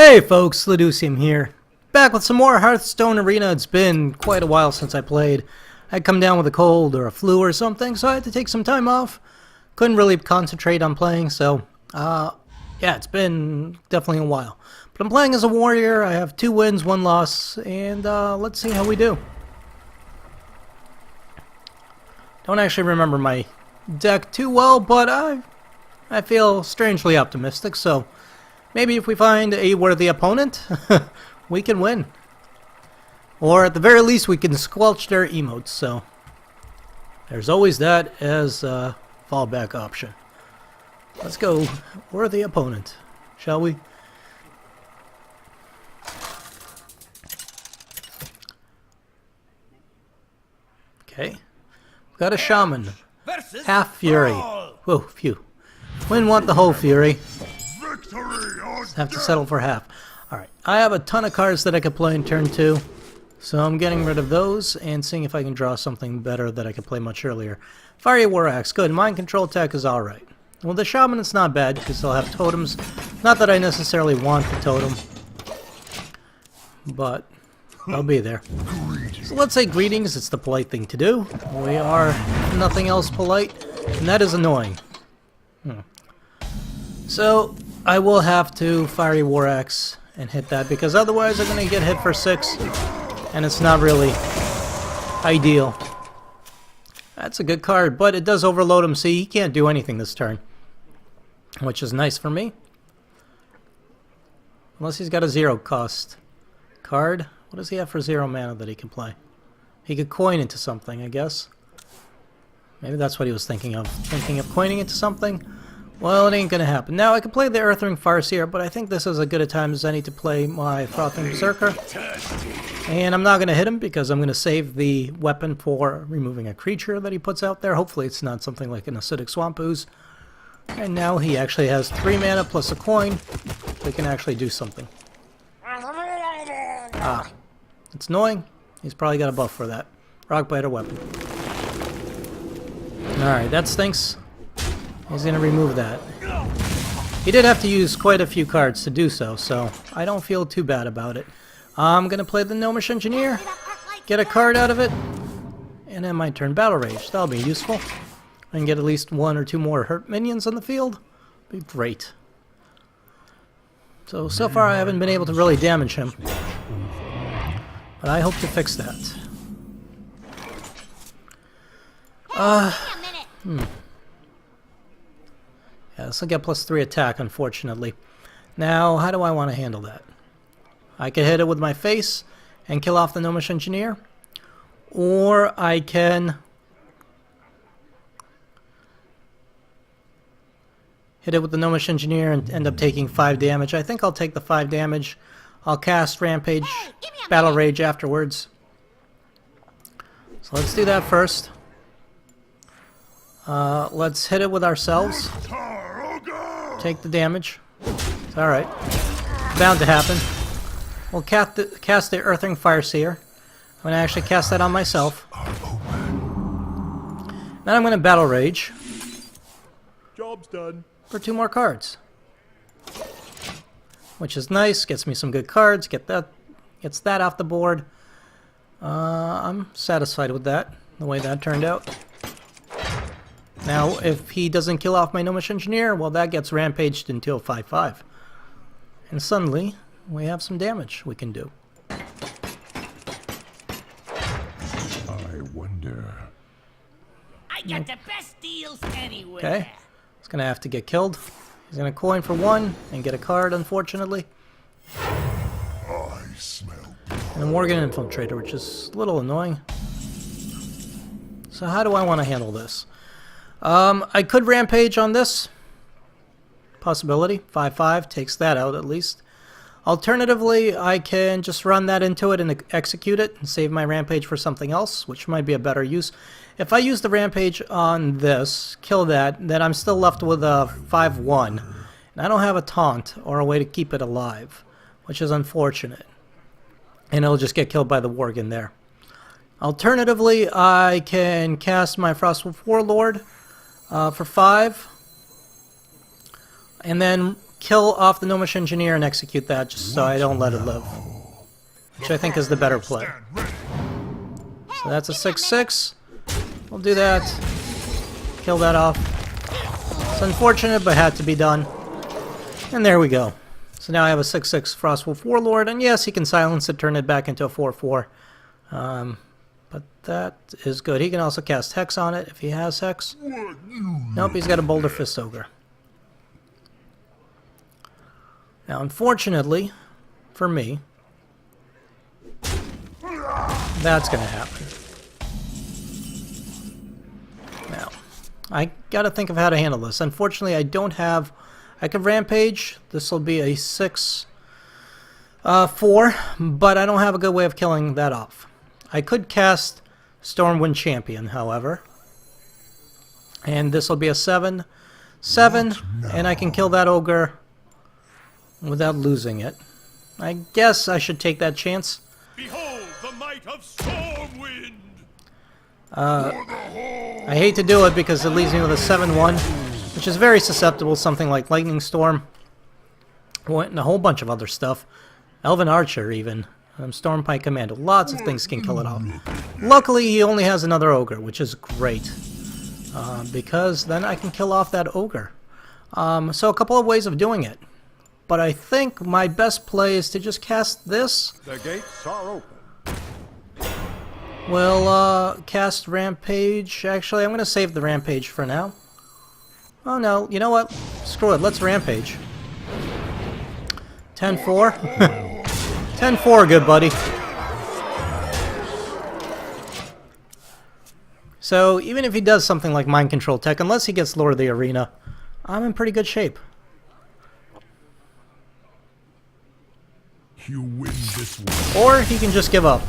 Hey folks, Laducium here. Back with some more Hearthstone Arena. It's been quite a while since I played. I'd come down with a cold or a flu or something, so I had to take some time off. Couldn't really concentrate on playing, so yeah, it's been definitely a while. But I'm playing as a warrior. I have 2 wins, 1 loss, and let's see how we do. Don't actually remember my deck too well, but I feel strangely optimistic, so maybe if we find a worthy opponent, we can win. Or at the very least, we can squelch their emotes, so there's always that as a fallback option. Let's go worthy opponent, shall we? Okay. We've got a shaman. Half fury. Whoa, phew. Wouldn't want the whole fury. Have to settle for half. Alright, I have a ton of cards that I could play in turn 2, so I'm getting rid of those and seeing if I can draw something better that I could play much earlier. Fiery War Axe, good. Mind Control Tech is alright. Well, the Shaman it's not bad because they'll have totems. Not that I necessarily want the totem, but they'll be there. So let's say greetings, it's the polite thing to do. We are nothing else polite, and that is annoying. So I will have to Fiery War Axe and hit that, because otherwise I'm going to get hit for 6, and it's not really ideal. That's a good card, but it does overload him. See, he can't do anything this turn, which is nice for me. Unless he's got a 0 cost card. What does he have for 0 mana that he can play? He could coin into something, I guess. Maybe that's what he was thinking of. Thinking of coining into something? Well, it ain't gonna happen. Now, I could play the Earthring Farseer, but I think this is as good a time as any to play my Frothing Berserker. And I'm not gonna hit him because I'm gonna save the weapon for removing a creature that he puts out there. Hopefully it's not something like an Acidic Swamp Ooze. And now he actually has 3 mana plus a coin. We can actually do something. Ah, it's annoying. He's probably got a buff for that. Rock Biter weapon. Alright, that stinks. He's going to remove that. He did have to use quite a few cards to do so, so I don't feel too bad about it. I'm going to play the Gnomish Engineer, get a card out of it, and then my turn Battle Rage. That'll be useful. I can get at least 1 or 2 more hurt minions on the field. Be great. So far I haven't been able to really damage him, but I hope to fix that. Yeah, this will get +3 attack, unfortunately. Now, how do I want to handle that? I can hit it with my face and kill off the Gnomish Engineer. Or I can hit it with the Gnomish Engineer and end up taking 5 damage. I think I'll take the 5 damage. I'll cast Rampage, Battle Rage afterwards. So let's do that first. Let's hit it with ourselves. Take the damage. It's alright. Bound to happen. We'll cast the Earthring Farseer. I'm going to actually cast that on myself. Then I'm going to Battle Rage. Job's done. For 2 more cards. Which is nice. Gets me some good cards. Gets that off the board. I'm satisfied with that. The way that turned out. Now, if he doesn't kill off my Gnomish Engineer, well, that gets rampaged until 5/5. And suddenly, we have some damage we can do. I wonder. I got the best deals anywhere. Okay. He's going to have to get killed. He's going to coin for 1 and get a card, unfortunately. I smell. And a Morgan Infiltrator, which is a little annoying. So how do I want to handle this? I could Rampage on this. Possibility. 5/5 takes that out at least. Alternatively, I can just run that into it and execute it and save my Rampage for something else, which might be a better use. If I use the Rampage on this, kill that, then I'm still left with a 5/1. And I don't have a taunt or a way to keep it alive, which is unfortunate. And it'll just get killed by the Worgen there. Alternatively, I can cast my Frostwolf Warlord for 5, and then kill off the Gnomish Engineer and execute that just so I don't let it live. Which I think is the better play. So that's a 6/6. We'll do that. Kill that off. It's unfortunate, but had to be done. And there we go. So now I have a 6/6 Frostwolf Warlord, and yes, he can silence it, turn it back into a 4/4. But that is good. He can also cast Hex on it if he has Hex. Nope, he's got a Boulder Fist Ogre. Now, unfortunately, for me, that's going to happen. Now, I got to think of how to handle this. Unfortunately, I don't have... I could Rampage. This will be a 6/4, but I don't have a good way of killing that off. I could cast Stormwind Champion, however. And this will be a 7/7, and I can kill that Ogre without losing it. I guess I should take that chance. Behold the might of Stormwind! I hate to do it because it leaves me with a 7/1, which is very susceptible to something like Lightning Storm, and a whole bunch of other stuff. Elven Archer, even. Stormpike Commando. Lots of things can kill it off. Luckily, he only has another Ogre, which is great, because then I can kill off that Ogre. So a couple of ways of doing it. But I think my best play is to just cast this. The gates are open. We'll cast Rampage. Actually, I'm going to save the Rampage for now. Oh no, you know what? Screw it, let's Rampage. 10-4. 10-4, good buddy. So, even if he does something like Mind Control Tech, unless he gets Lord of the Arena, I'm in pretty good shape. You win this one. Or he can just give up.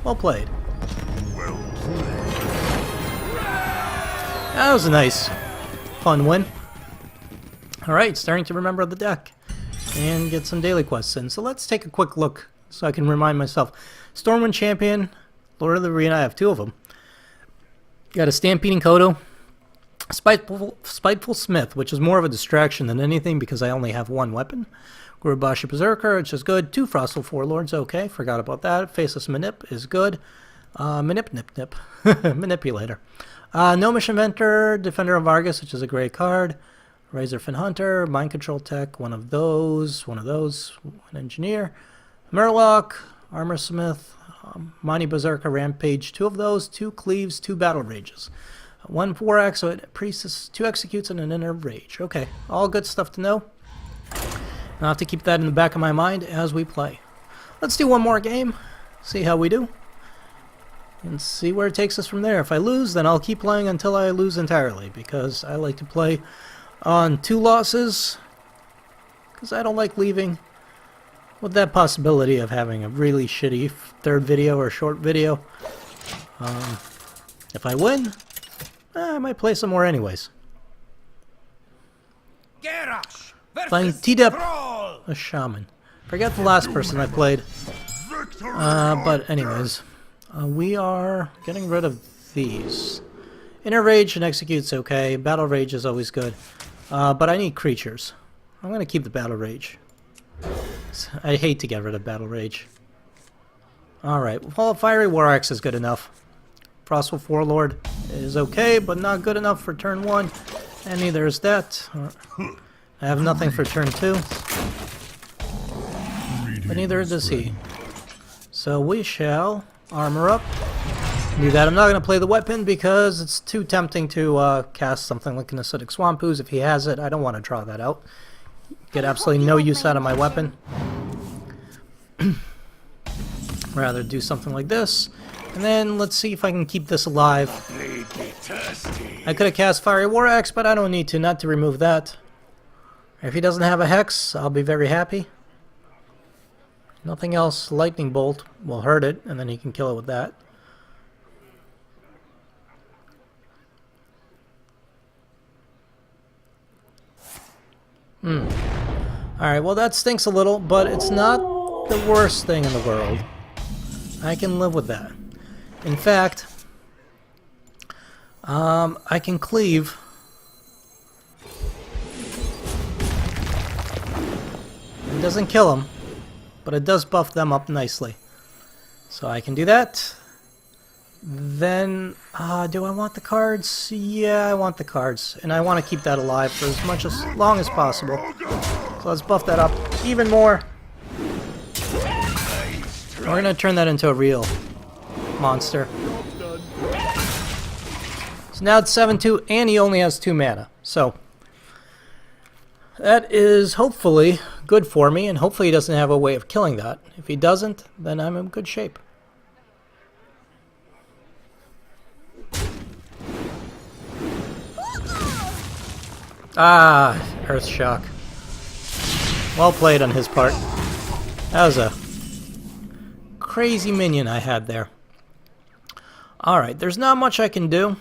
Well played. Well played. That was a nice, fun win. Alright, starting to remember the deck. And get some daily quests in. So let's take a quick look so I can remind myself. Stormwind Champion, Lord of the Arena, I have 2 of them. Got a Stampeding Kodo, Spiteful Smith, which is more of a distraction than anything because I only have 1 weapon. Gurubashi Berserker, which is good. 2 Frostwolf Warlords, okay, forgot about that. Faceless Manip is good. Manipulator. Gnomish Inventor, Defender of Argus, which is a great card. Razorfin Hunter, Mind Control Tech, one of those, an Engineer. Murloc, Armor Smith, Mani Berserker, Rampage, 2 of those, 2 Cleaves, 2 Battle Rages. 1 4-Axe, so it Priestess, 2 Executes, and an Inner Rage. Okay, all good stuff to know. I'll have to keep that in the back of my mind as we play. Let's do one more game, see how we do, and see where it takes us from there. If I lose, then I'll keep playing until I lose entirely, because I like to play on 2 losses, because I don't like leaving with that possibility of having a really shitty 3rd video or short video. If I win, I might play some more anyways. Playing T-Dep, a Shaman. Forget the last person I played. But anyways, we are getting rid of these. Inner Rage and Execute's okay. Battle Rage is always good. But I need creatures. I'm going to keep the Battle Rage. I hate to get rid of Battle Rage. Alright, well, Fiery War Axe is good enough. Frostwolf Warlord is okay, but not good enough for turn 1. And neither is that. I have nothing for turn 2. But neither does he. So we shall armor up. Do that. I'm not going to play the weapon because it's too tempting to cast something like an Acidic Swamp Ooze. If he has it, I don't want to draw that out. Get absolutely no use out of my weapon. Rather do something like this. And then let's see if I can keep this alive. I could have cast Fiery War Axe, but I don't need to, not to remove that. If he doesn't have a Hex, I'll be very happy. Nothing else. Lightning Bolt will hurt it, and then he can kill it with that. Alright, well that stinks a little, but it's not the worst thing in the world. I can live with that. In fact, I can cleave doesn't kill him, but it does buff them up nicely. So I can do that. Then, do I want the cards? Yeah, I want the cards. And I want to keep that alive for as long as possible. So let's buff that up even more. We're going to turn that into a real monster. So now it's 7-2, and he only has 2 mana. So that is hopefully good for me, and hopefully he doesn't have a way of killing that. If he doesn't, then I'm in good shape. Earth Shock. Well played on his part. That was a crazy minion I had there. Alright, there's not much I can do.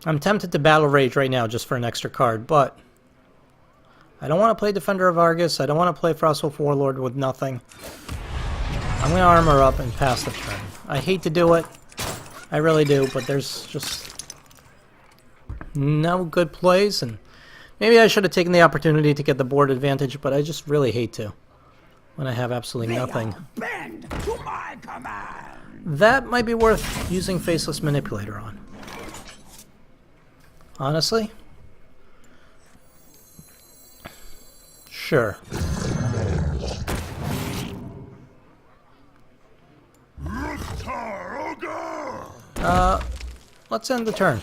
I'm tempted to Battle Rage right now just for an extra card, but I don't want to play Defender of Argus. I don't want to play Frostwolf Warlord with nothing. I'm going to armor up and pass the turn. I hate to do it. I really do, but there's just no good plays, and maybe I should have taken the opportunity to get the board advantage, but I just really hate to when I have absolutely nothing. Bend to my command. That might be worth using Faceless Manipulator on. Honestly? Sure. Let's end the turn.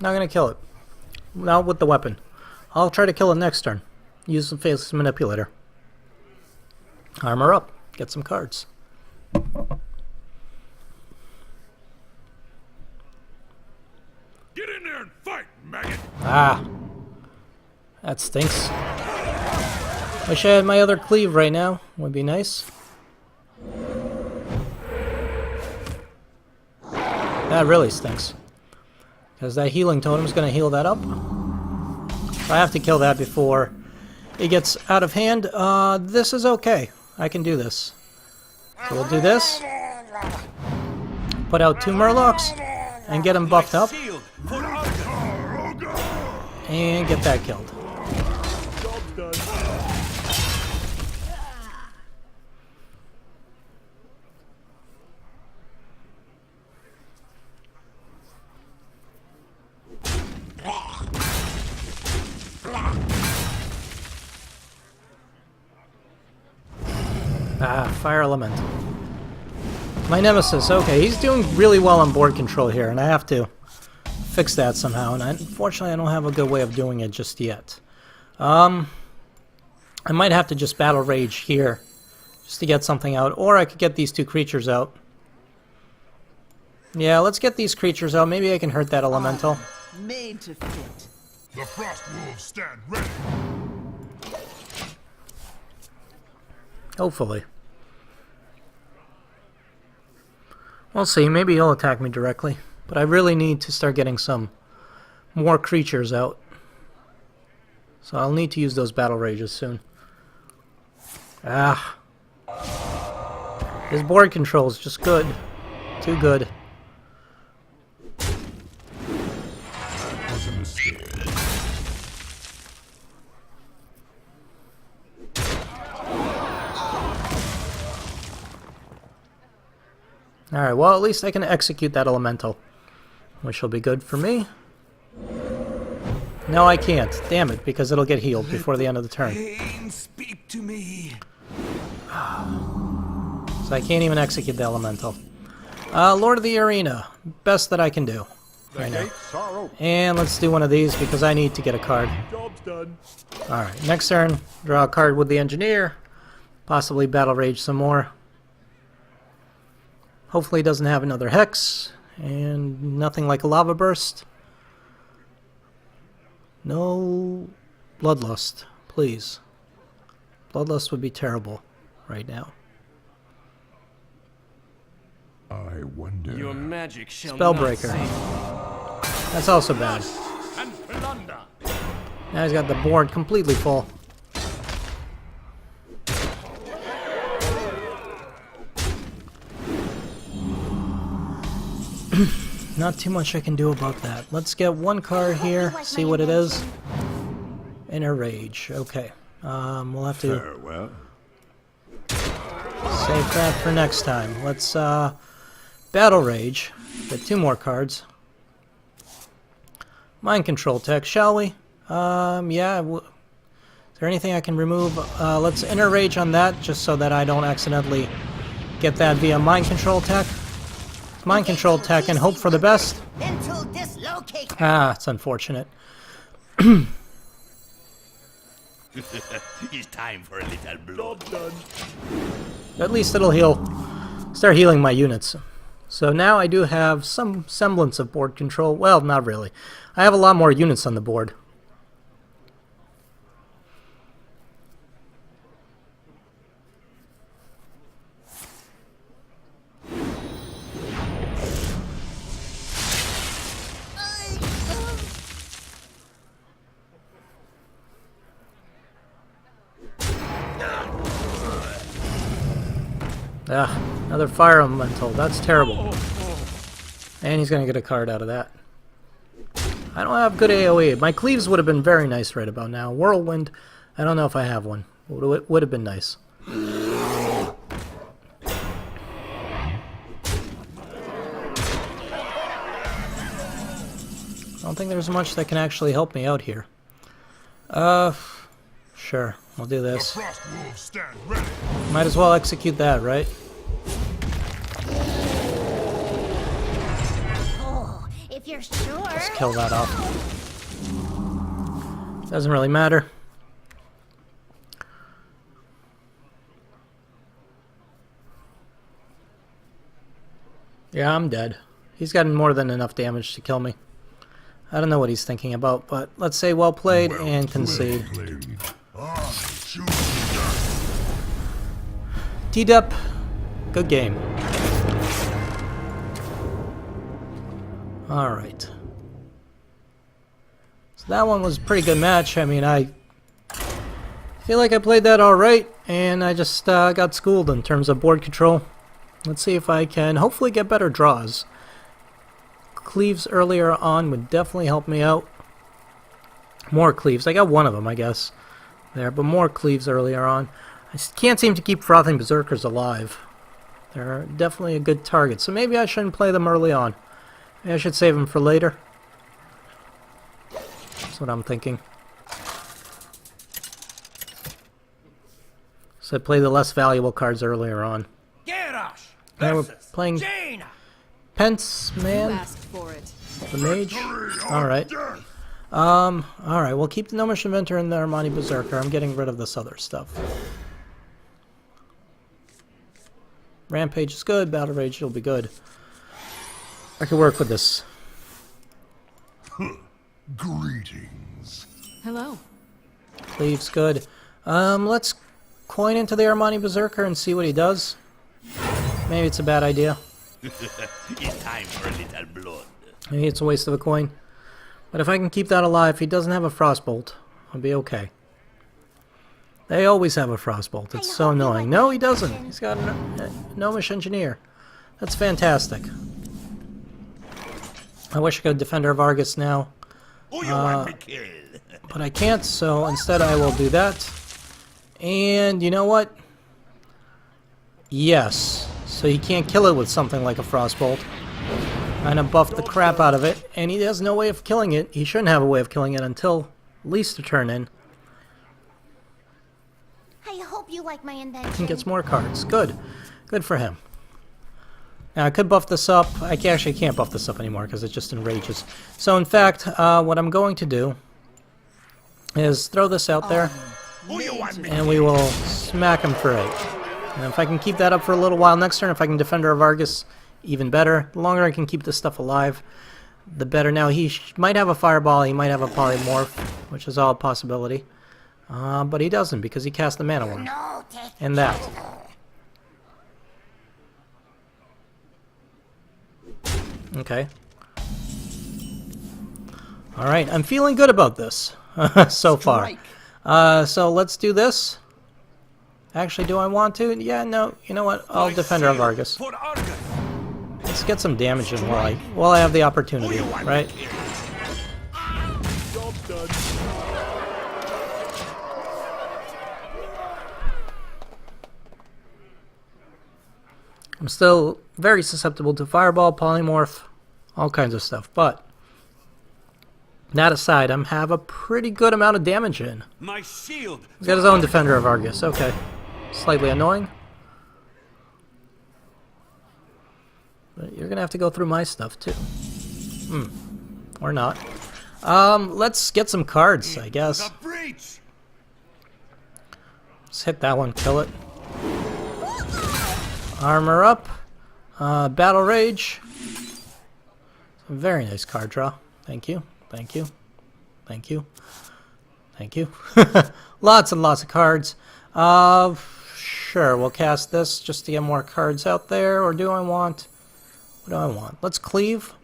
Not gonna kill it. Not with the weapon. I'll try to kill it next turn. Use the Faceless Manipulator. Armor up. Get some cards. Get in there and fight, maggot! That stinks. Wish I had my other cleave right now. Would be nice. That really stinks. Because that healing totem's going to heal that up. So I have to kill that before it gets out of hand. This is okay. I can do this. So we'll do this. Put out 2 Murlocs. And get them buffed up. And get that killed. Fire Elemental. My nemesis. Okay, he's doing really well on board control here, and I have to fix that somehow. And unfortunately, I don't have a good way of doing it just yet. I might have to just Battle Rage here just to get something out, or I could get these 2 creatures out. Yeah, let's get these creatures out. Maybe I can hurt that Elemental. Made to fit. The Frost Wolves stand ready. Hopefully. We'll see. Maybe he'll attack me directly. But I really need to start getting some more creatures out. So I'll need to use those Battle Rages soon. His board control is just good. Too good. Was a mistake. Alright, well, at least I can execute that Elemental, which will be good for me. No, I can't. Damn it, because it'll get healed before the end of the turn. Pain, speak to me. So I can't even execute the Elemental. Lord of the Arena. Best that I can do right now. Gates are open. And let's do one of these because I need to get a card. Job's done. Alright, next turn, draw a card with the Engineer. Possibly Battle Rage some more. Hopefully he doesn't have another Hex. And nothing like a Lava Burst. No Bloodlust, please. Bloodlust would be terrible right now. I wonder. Your magic shall Spellbreaker. not save. That's also bad. And plunder. Now he's got the board completely full. Not too much I can do about that. Let's get one card here, see what it is. Inner Rage. Okay. We'll have to Farewell. save that for next time. Let's Battle Rage. Get 2 more cards. Mind Control Tech, shall we? Yeah. Is there anything I can remove? Let's Inner Rage on that, just so that I don't accidentally get that via Mind Control Tech. Mind Control Tech and hope for the best. Mental dislocator. Ah, it's unfortunate. It's time for a little blood. At least it'll heal. Start healing my units. So now I do have some semblance of board control. Well, not really. I have a lot more units on the board. Ah, another fire elemental. That's terrible. And he's gonna get a card out of that. I don't have good AoE. My cleaves would have been very nice right about now. Whirlwind, I don't know if I have one. Would have been nice. I don't think there's much that can actually help me out here. Sure, I'll do this. Frost wolves stand ready. Might as well execute that, right? Oh, if you're sure. Just kill that off. Doesn't really matter. Yeah, I'm dead. He's gotten more than enough damage to kill me. I don't know what he's thinking about, but let's say well played and concede. T-Dep, good game. Alright. So that one was a pretty good match. I mean, I feel like I played that alright, and I just got schooled in terms of board control. Let's see if I can hopefully get better draws. Cleaves earlier on would definitely help me out. More cleaves. I got one of them, I guess, there, but more cleaves earlier on. I can't seem to keep Frothing Berserkers alive. They're definitely a good target, so maybe I shouldn't play them early on. Maybe I should save them for later. That's what I'm thinking. So I play the less valuable cards earlier on. Garrosh Now we're versus playing Jaina. Pence, You man. asked for it. The mage. Alright. Alright, we'll keep the Gnomish Inventor and the Armani Berserker. I'm getting rid of this other stuff. Rampage is good, Battle Rage will be good. I can work with this. Greetings. Hello. Cleave's good. Let's coin into the Armani Berserker and see what he does. Maybe it's a bad idea. It's time for a little blood. Maybe it's a waste of a coin. But if I can keep that alive, if he doesn't have a Frostbolt, I'll be okay. They always have a Frostbolt. It's so annoying. No, he doesn't. He's got a Gnomish Engineer. That's fantastic. I wish I could Defender of Argus now. Who you want to kill? But I can't, so instead I will do that. And you know what? Yes. So you can't kill it with something like a Frostbolt. I'm gonna buff the crap out of it, and he has no way of killing it. He shouldn't have a way of killing it until at least a turn in. I hope you like my invention. And gets more cards. Good. Good for him. Now I could buff this up. I actually can't buff this up anymore because it just enrages. So in fact, what I'm going to do is throw this out there, Who you want me and we will smack him for 8. And if I can keep that up for a little while next turn, if I can Defender of Argus, even better. The longer I can keep this stuff alive, the better. Now he might have a Fireball, he might have a Polymorph, which is all a possibility. But he doesn't because he cast the Mana Worm. No, take And that. Okay. Alright, I'm feeling good about this so far. So let's do this. Actually, do I want to? Yeah, no. You know what? I'll Defender of Argus. For Argus. Let's get some damage in while I have the opportunity, right? I'm still very susceptible to Fireball, Polymorph, all kinds of stuff. But that aside, I'm have a pretty good amount of damage in. My shield. He's got his own Defender of Argus. Okay. Slightly annoying. But you're going to have to go through my stuff, too. Or not. Let's get some cards, I guess. The breach. Let's hit that one, kill it. Armor up. Battle Rage. A very nice card draw. Thank you. Thank you. Thank you. Thank you. Lots and lots of cards. Sure, we'll cast this just to get more cards out there. Or do I want... What do I want? Let's cleave.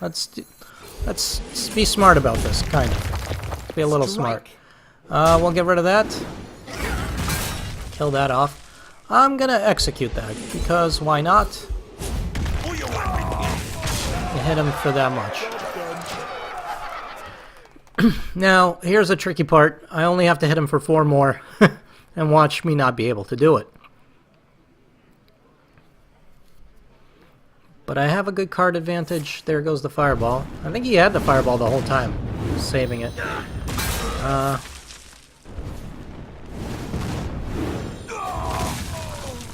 Let's be smart about this, kind of. Be a little smart. We'll get rid of that. Kill that off. I'm gonna execute that, because why not? Who you want me to Hit him for that much. Now, here's a tricky part. I only have to hit him for 4 more, and watch me not be able to do it. But I have a good card advantage. There goes the Fireball. I think he had the Fireball the whole time, saving it.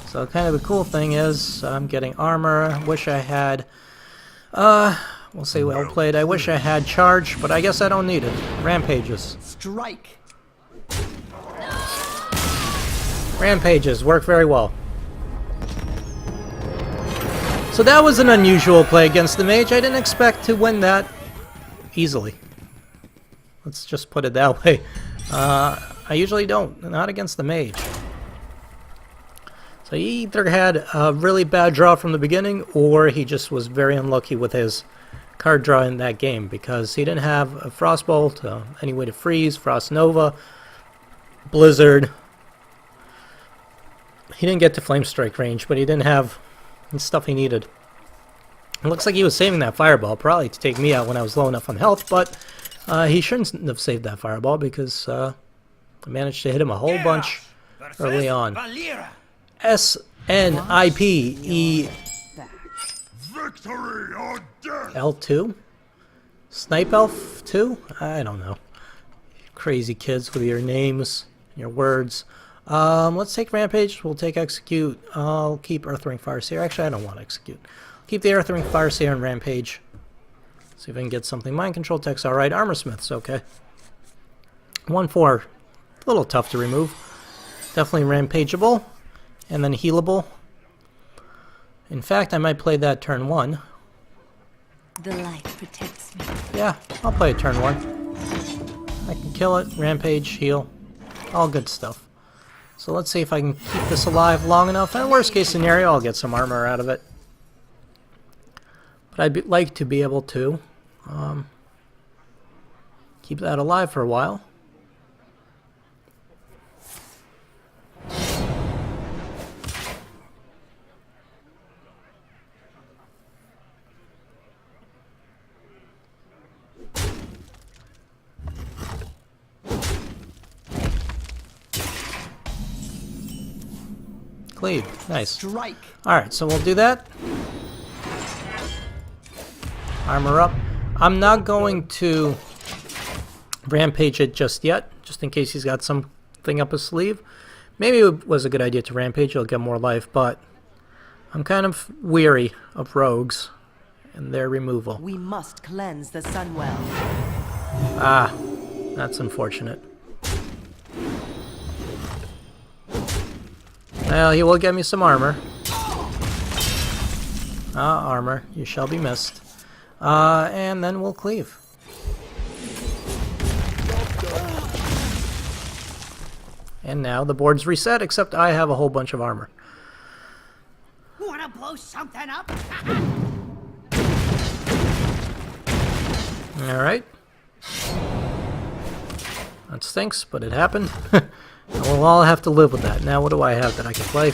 So kind of the cool thing is I'm getting armor. Wish I had... we'll say well played. I wish I had charge, but I guess I don't need it. Rampages. Strike. Rampages work very well. So that was an unusual play against the mage. I didn't expect to win that easily. Let's just put it that way. I usually don't. Not against the mage. So he either had a really bad draw from the beginning, or he just was very unlucky with his card draw in that game, because he didn't have a Frostbolt, any way to freeze, Frost Nova, Blizzard. He didn't get to Flame Strike range, but he didn't have the stuff he needed. It looks like he was saving that Fireball, probably to take me out when I was low enough on health, but he shouldn't have saved that Fireball, because I managed to hit him a whole bunch early on. S-N-I-P-E... Victory or death! L2? Snipe Elf 2? I don't know. Crazy kids with your names, your words. Let's take Rampage. We'll take Execute. I'll keep Earthring Farseer. Actually, I don't want to Execute. Keep the Earthring Farseer and Rampage. See if I can get something. Mind Control Tech's alright. Armorsmith's okay. 1-4. A little tough to remove. Definitely Rampageable. And then Healable. In fact, I might play that turn 1. The light protects me. Yeah, I'll play it turn 1. I can kill it, Rampage, heal. All good stuff. So let's see if I can keep this alive long enough. And worst case scenario, I'll get some armor out of it. But I'd like to be able to keep that alive for a while. Cleave. Nice. Strike. Alright, so we'll do that. Armor up. I'm not going to Rampage it just yet, just in case he's got something up his sleeve. Maybe it was a good idea to Rampage, he'll get more life, but I'm kind of weary of rogues and their removal. We must cleanse the Sunwell. Ah, that's unfortunate. Well, he will get me some armor. Armor. You shall be missed. And then we'll cleave. And now the board's reset, except I have a whole bunch of armor. Wanna blow something up? Alright. That stinks, but it happened. And we'll all have to live with that. Now what do I have that I can play?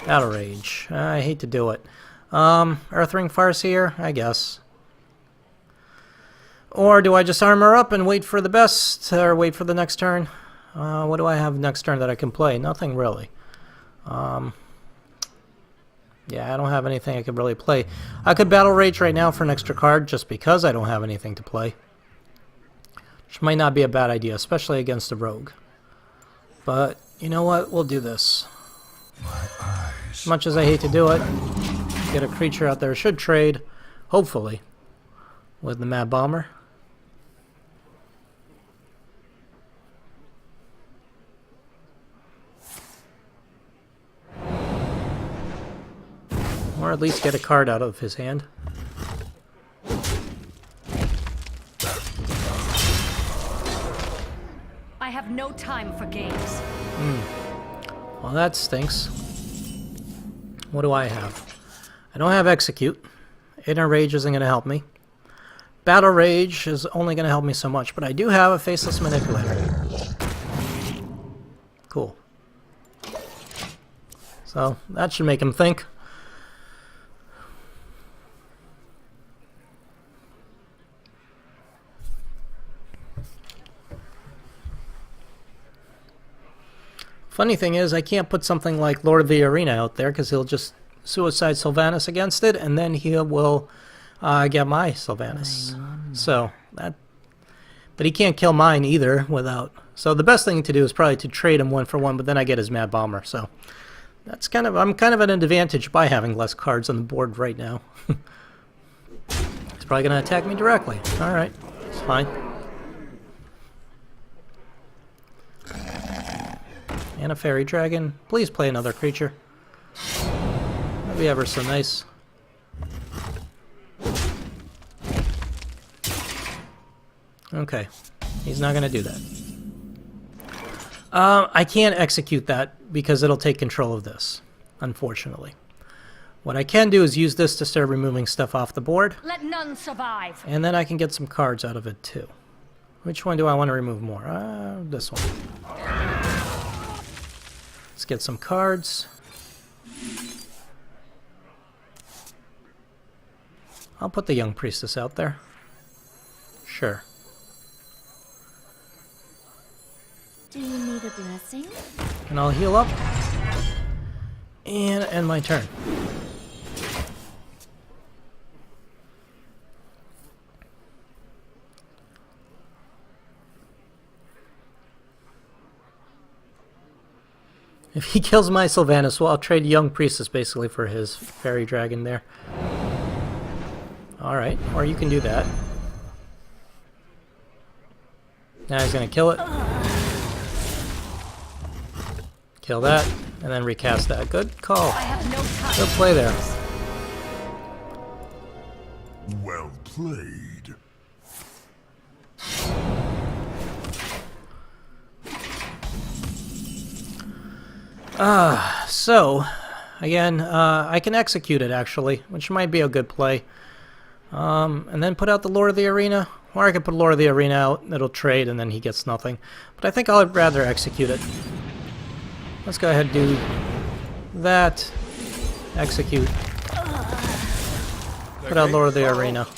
Battle Rage. I hate to do it. Earthring Farseer, I guess. Or do I just armor up and wait for the best, or wait for the next turn? What do I have next turn that I can play? Nothing really. Yeah, I don't have anything I could really play. I could Battle Rage right now for an extra card just because I don't have anything to play. Which might not be a bad idea, especially against a rogue. But, you know what? We'll do this. As much as I hate to do it, get a creature out there. Should trade, hopefully, with the Mad Bomber. Or at least get a card out of his hand. I have no time for games. Well, that stinks. What do I have? I don't have Execute. Inner Rage isn't going to help me. Battle Rage is only going to help me so much, but I do have a Faceless Manipulator. Cool. So, that should make him think. Funny thing is, I can't put something like Lord of the Arena out there because he'll just Suicide Sylvanas against it, and then he will get my Sylvanas. So that, but he can't kill mine either without. So the best thing to do is probably to trade him 1-for-1, but then I get his Mad Bomber. So that's kind of, I'm kind of at an advantage by having less cards on the board right now. He's probably gonna attack me directly. All right, it's fine. And a fairy dragon. Please play another creature. That'd be ever so nice. Okay, he's not going to do that. I can't execute that because it'll take control of this, unfortunately. What I can do is use this to start removing stuff off the board. Let none survive. And then I can get some cards out of it too. Which one do I want to remove more? This one. Let's get some cards. I'll put the Young Priestess out there. Sure. Do you need a blessing? And I'll heal up. And end my turn. If he kills my Sylvanas, well, I'll trade Young Priestess basically for his Fairy Dragon there. Alright, or you can do that. Now he's going to kill it. Kill that, and then recast that. Good call. I have no time. Good play there. Well played. So, again, I can execute it actually, which might be a good play. And then put out the Lord of the Arena, or I could put Lord of the Arena out, it'll trade, and then he gets nothing. But I think I'd rather execute it. Let's go ahead and do that. Execute. Put out Lord of the Arena.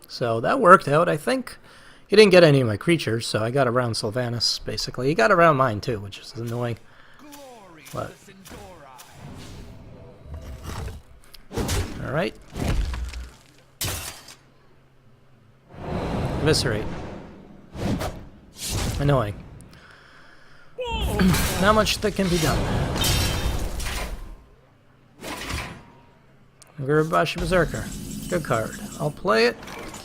So that worked out, I think. He didn't get any of my creatures, so I got around Sylvanas, basically. He got around mine, too, which is annoying. But alright. Eviscerate. Annoying. Not much that can be done. Gurubashi Berserker. Good card. I'll play it.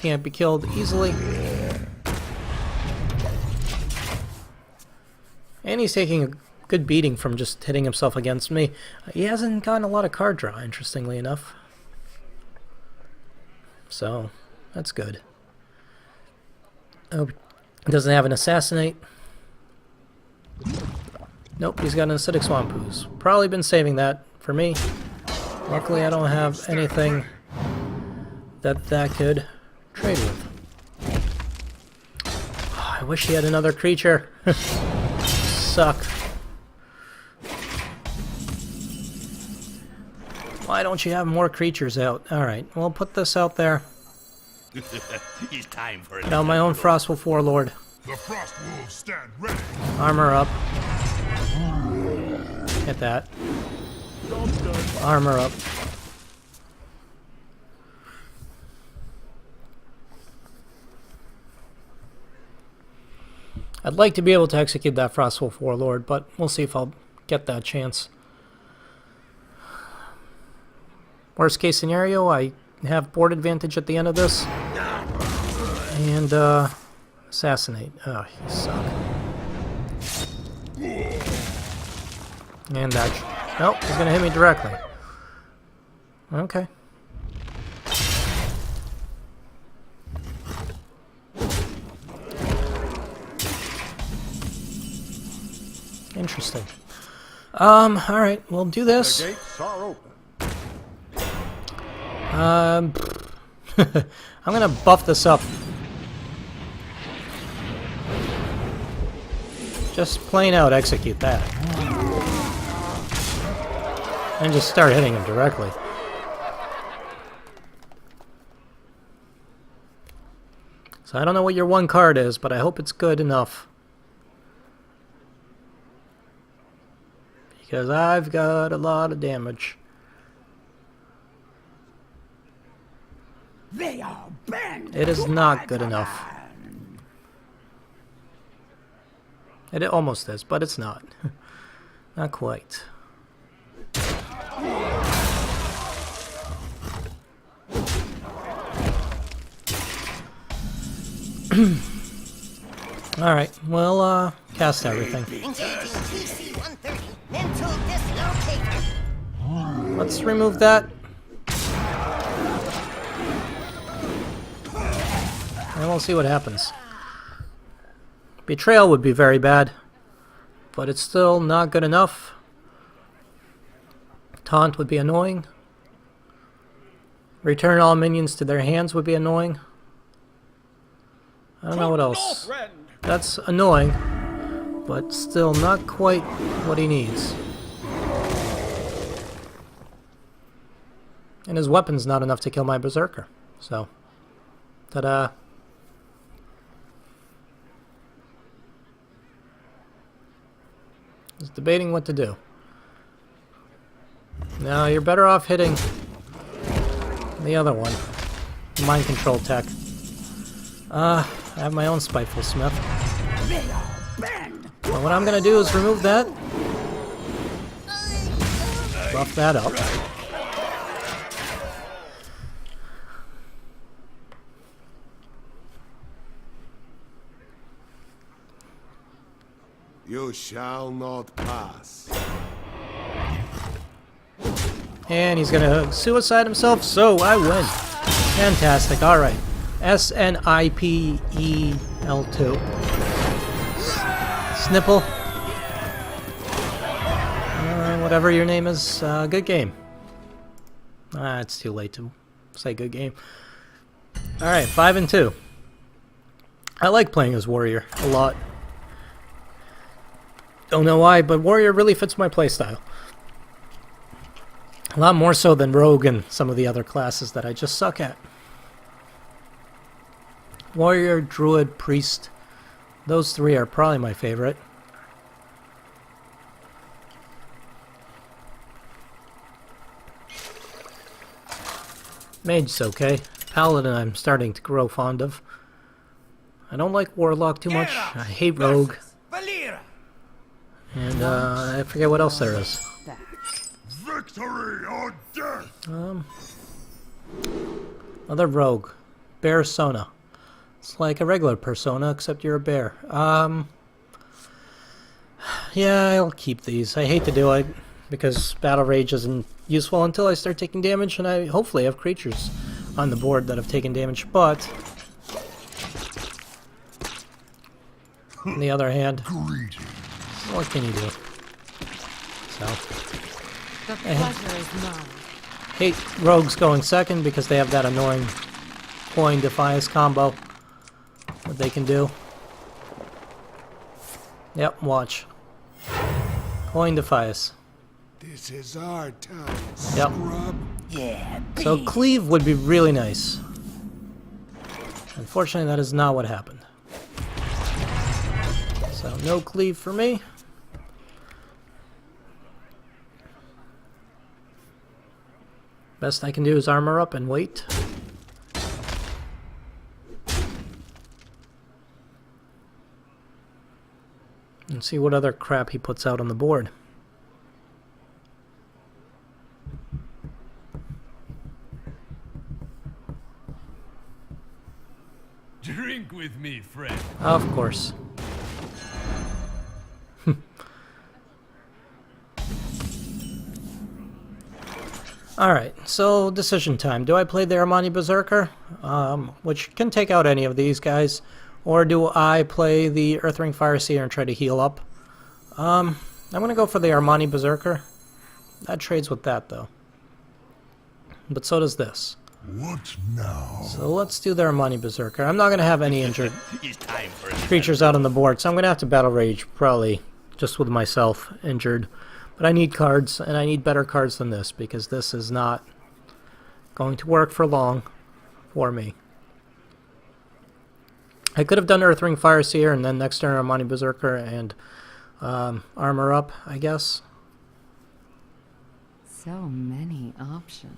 Can't be killed easily. And he's taking a good beating from just hitting himself against me. He hasn't gotten a lot of card draw, interestingly enough. So, that's good. Oh, doesn't have an Assassinate. Nope, he's got an Acidic Swampoos. Probably been saving that for me. Luckily, I don't have anything that could trade with. Oh, I wish he had another creature. Suck. Why don't you have more creatures out? Alright, we'll put this out there. It's time for Get out my own Frostwolf Warlord. The Frost Wolves stand ready. Armor up. Hit that. Armor up. I'd like to be able to execute that Frostwolf Warlord, but we'll see if I'll get that chance. Worst case scenario, I have board advantage at the end of this. And, assassinate. Oh, you suck. And that... Nope, he's gonna hit me directly. Okay. Interesting. Alright, we'll do this. Gates are open. I'm gonna buff this up. Just plain out execute that. And just start hitting him directly. So I don't know what your one card is, but I hope it's good enough. Because I've got a lot of damage. They are banned. It is not good enough. It almost is, but it's not. Not quite. Alright, we'll cast everything. Engaging TC-130. Mental dislocator. Let's remove that. And we'll see what happens. Betrayal would be very bad, but it's still not good enough. Taunt would be annoying. Return all minions to their hands would be annoying. I don't know what else. That's annoying, but still not quite what he needs. And his weapon's not enough to kill my Berserker. So, ta-da. Just debating what to do. No, you're better off hitting the other one. Mind control tech. I have my own Spiteful Smith. Well, what I'm gonna do is remove that. Buff that up. You shall not pass. And he's gonna suicide himself, so I win. Fantastic, alright. SNIPEL2. Snipple. Whatever your name is, good game. It's too late to say good game. Alright, 5-2. I like playing as Warrior a lot. Don't know why, but Warrior really fits my playstyle. A lot more so than Rogue and some of the other classes that I just suck at. Warrior, Druid, Priest. Those three are probably my favorite. Mage's okay. Paladin I'm starting to grow fond of. I don't like Warlock too much. I hate Rogue. Valera. And I forget what else there is. Victory or death. Another Rogue. Bear Sona. It's like a regular persona, except you're a bear. Yeah, I'll keep these. I hate to do it, because Battle Rage isn't useful until I start taking damage, and I hopefully have creatures on the board that have taken damage, but... on the other hand, what can you do? So... The pleasure is mine. hate Rogues going second, because they have that annoying Coin Defiance combo that they can do. Yep, watch. Coin Defiance. This is our time, Yep. scrub. Yeah, So Cleave would be really nice. Unfortunately, that is not what happened. So, no cleave for me. Best I can do is armor up and wait. And see what other crap he puts out on the board. Drink with me, friend. Of course. Alright, so decision time. Do I play the Armani Berserker, which can take out any of these guys, or do I play the Earthring Fireseer and try to heal up? I'm going to go for the Armani Berserker. That trades with that, though. But so does this. What now? So let's do the Armani Berserker. I'm not going to have any injured It's time for it. creatures out on the board, so I'm going to have to Battle Rage, probably just with myself injured. But I need cards, and I need better cards than this, because this is not going to work for long for me. I could have done Earthring Fireseer, and then next turn Armani Berserker, and armor up, I guess. So many options.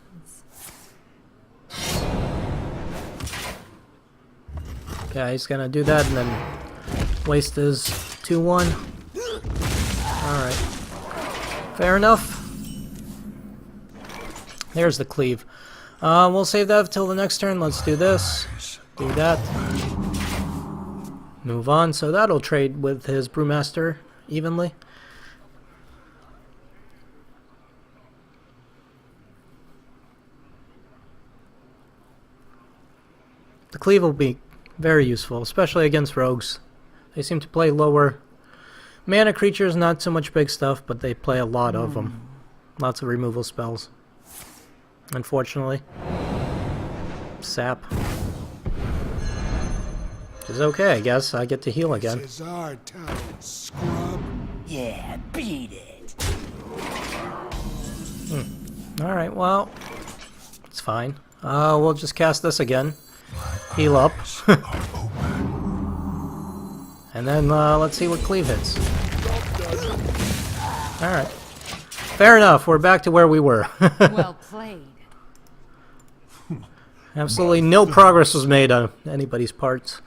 Okay, he's going to do that, and then waste his 2-1. Alright. Fair enough. There's the cleave. We'll save that till the next turn. Let's do this. Do that. Move on. So that'll trade with his Brewmaster evenly. The cleave will be very useful, especially against rogues. They seem to play lower mana creatures, not so much big stuff, but they play a lot of them. Lots of removal spells. Unfortunately. Sap. Which is okay, I guess. I get to heal again. This is our town, scrub. Yeah, beat it. Alright, well, it's fine. We'll just cast this again. Heal up. And then let's see what cleave hits. Alright. Fair enough, we're back to where we were. Well played. Absolutely no progress was made on anybody's parts.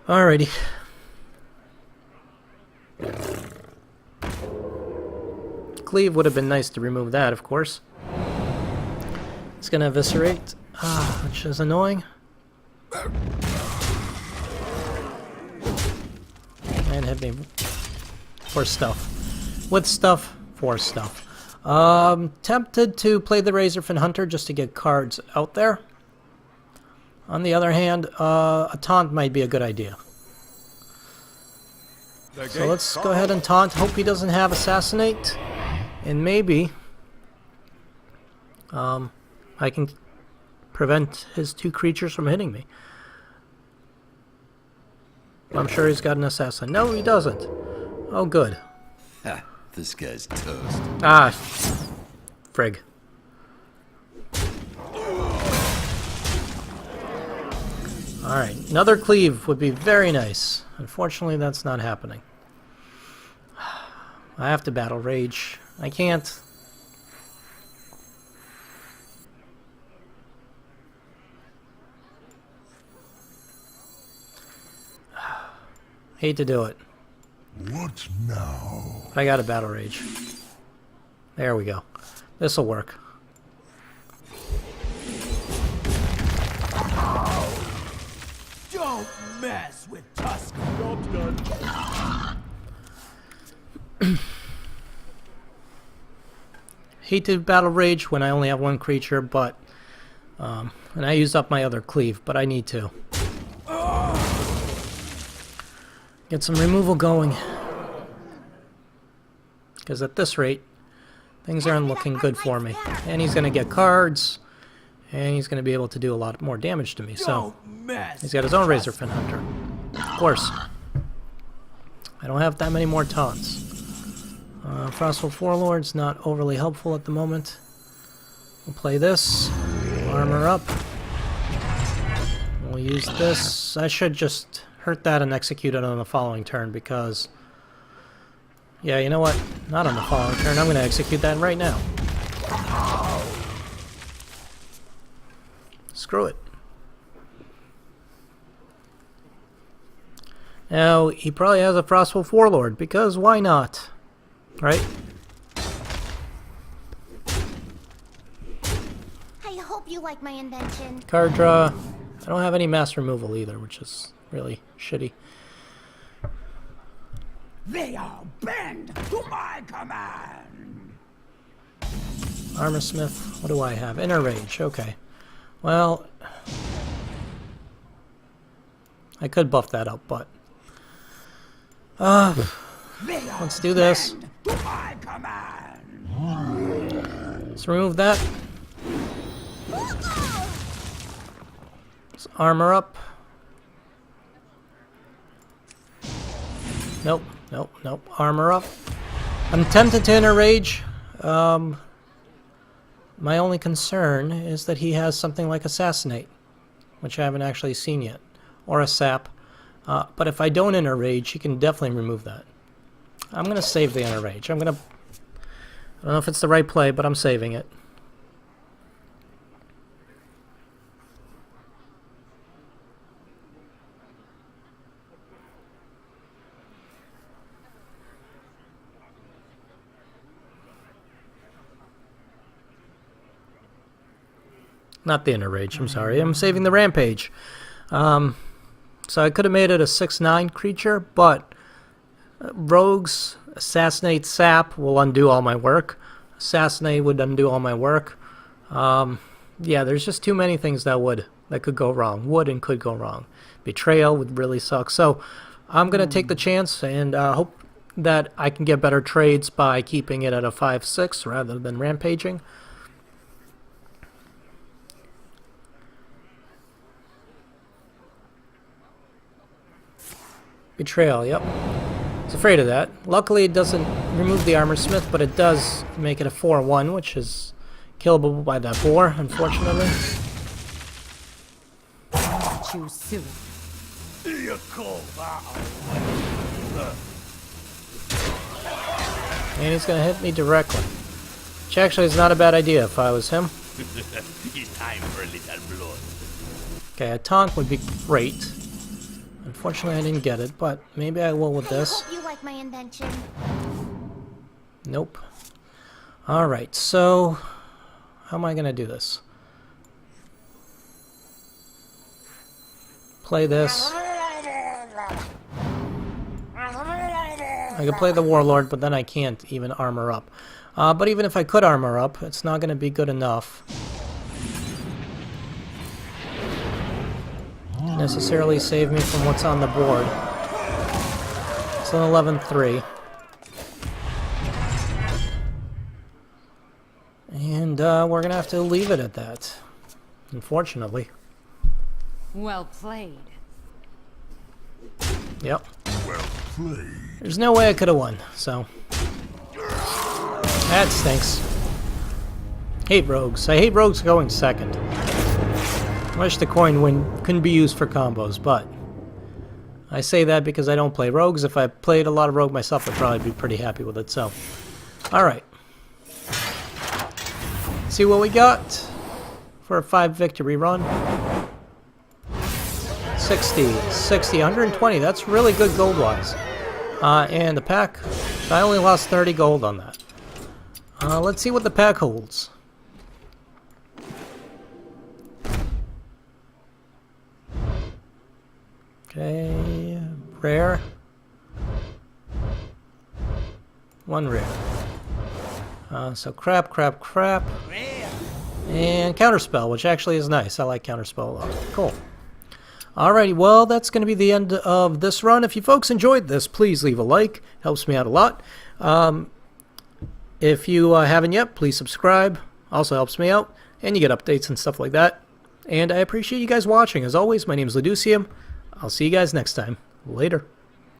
Alrighty. Cleave would have been nice to remove that, of course. It's gonna eviscerate, which is annoying. And hit me for stuff. With stuff, for stuff. Tempted to play the Razorfin Hunter just to get cards out there. On the other hand, a taunt might be a good idea. So let's go ahead and taunt. Hope he doesn't have Assassinate. And maybe I can prevent his 2 creatures from hitting me. I'm sure he's got an Assassin. No, he doesn't. Oh, good. Ha, this guy's toast. Ah, frig. Alright, another cleave would be very nice. Unfortunately, that's not happening. I have to Battle Rage. I can't. Hate to do it. What now? But I got a Battle Rage. There we go. This'll work. Don't mess with Tusk. Hate to Battle Rage when I only have 1 creature, but and I used up my other cleave, but I need to get some removal going, because at this rate things aren't looking good for me. And he's gonna get cards, and he's gonna be able to do a lot more damage to me. So he's got his own Razorfin Hunter, of course. I don't have that many more taunts. Frostful Warlord's not overly helpful at the moment. We'll play this. Armor up. We'll use this. I should just hurt that and execute it on the following turn because... Yeah, you know what? Not on the following turn. I'm going to execute that right now. Screw it. Now, he probably has a Frostwolf Warlord, because why not? Right? I hope you like my invention. Card draw. I don't have any mass removal either, which is really shitty. They all bend to my command. Armor Smith. What do I have? Inner Rage. Okay. Well, I could buff that up, but... let's do this. To my command. Let's remove that. Let's armor up. Nope, nope, nope. Armor up. I'm tempted to Inner Rage. My only concern is that he has something like Assassinate, which I haven't actually seen yet, or a Sap. But if I don't Inner Rage, he can definitely remove that. I'm going to save the Inner Rage. I don't know if it's the right play, but I'm saving it. Not the Inner Rage, I'm sorry. I'm saving the Rampage. So I could have made it a 6/9 creature, but Rogues, Assassinate, Sap will undo all my work. Assassinate would undo all my work. Yeah, there's just too many things that could go wrong. Would and could go wrong. Betrayal would really suck. So I'm going to take the chance and hope that I can get better trades by keeping it at a 5/6 rather than rampaging. Betrayal, yep. I was afraid of that. Luckily, it doesn't remove the Armor Smith, but it does make it a 4/1, which is killable by that boar, unfortunately. Too soon. And he's going to hit me directly. Which actually is not a bad idea if I was him. It's time for a little blood. Okay, a taunt would be great. Unfortunately, I didn't get it, but maybe I will with this. I hope you like my invention. Nope. Alright, so how am I going to do this? Play this. I could play the Warlord, but then I can't even armor up. But even if I could armor up, it's not going to be good enough to necessarily save me from what's on the board. It's an 11-3. And we're going to have to leave it at that, unfortunately. Well played. Yep. Well played. There's no way I could have won, so... That stinks. Hate rogues. I hate rogues going second. I wish the coin win couldn't be used for combos, but... I say that because I don't play rogues. If I played a lot of rogue myself, I'd probably be pretty happy with it, so... Alright. See what we got for a 5 victory run. 60, 120. That's really good gold-wise. And the pack, I only lost 30 gold on that. Let's see what the pack holds. Okay, rare. 1 rare. So crap. And counterspell, which actually is nice. I like counterspell a lot. Cool. Alrighty, well, that's going to be the end of this run. If you folks enjoyed this, please leave a like. Helps me out a lot. If you haven't yet, please subscribe. Also helps me out. And you get updates and stuff like that. And I appreciate you guys watching. As always, my name is Leducium. I'll see you guys next time. Later.